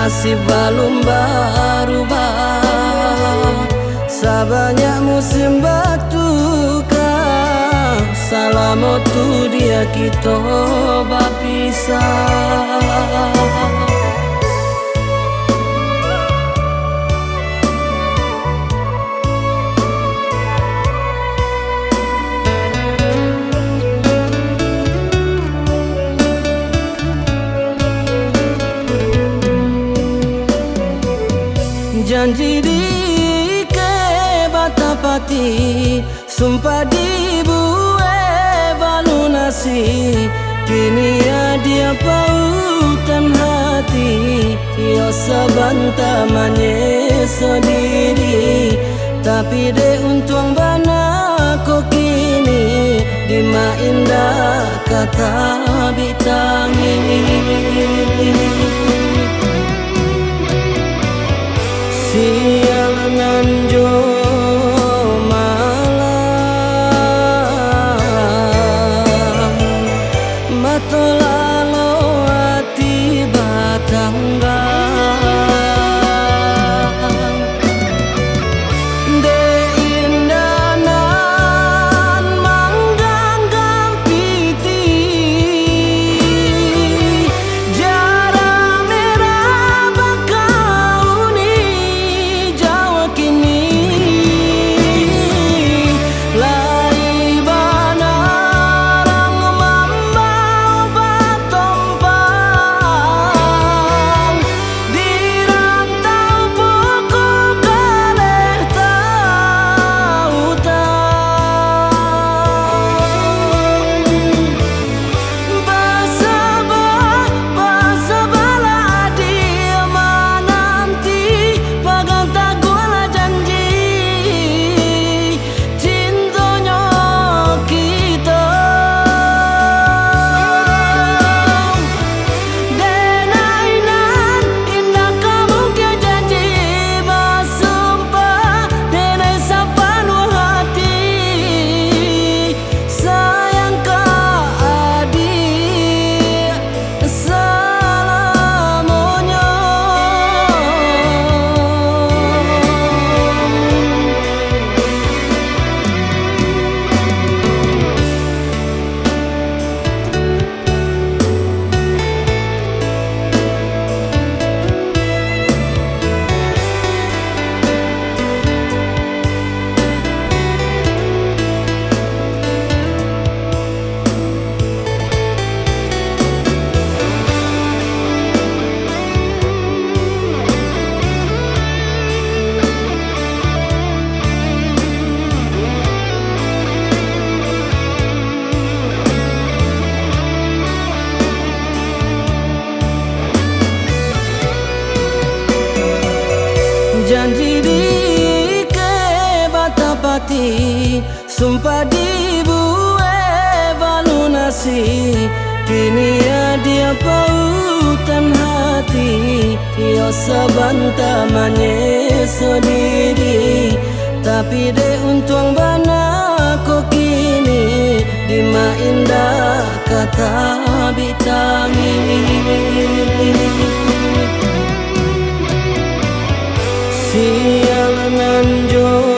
nasib belum berubah. Sabanyak musim bertukar, salam tu dia kita berpisah. Janji di ke batapati, sumpah di bue balunasi. Kini dia pautan hati, yo sabanta manye sendiri. Tapi de untung bana ko kini, di ma indah kata bitangi. Siang nanjo malam, matolalo hati batangga. De indanan manggang piti, jara merah bakau ni janji di ke batapati, sumpah di bue balunasi. Kini dia pautan hati, yo sabanta manye sendiri. Tapi de untung bana ko kini, di ma indah kata bitangi. Siang nanjo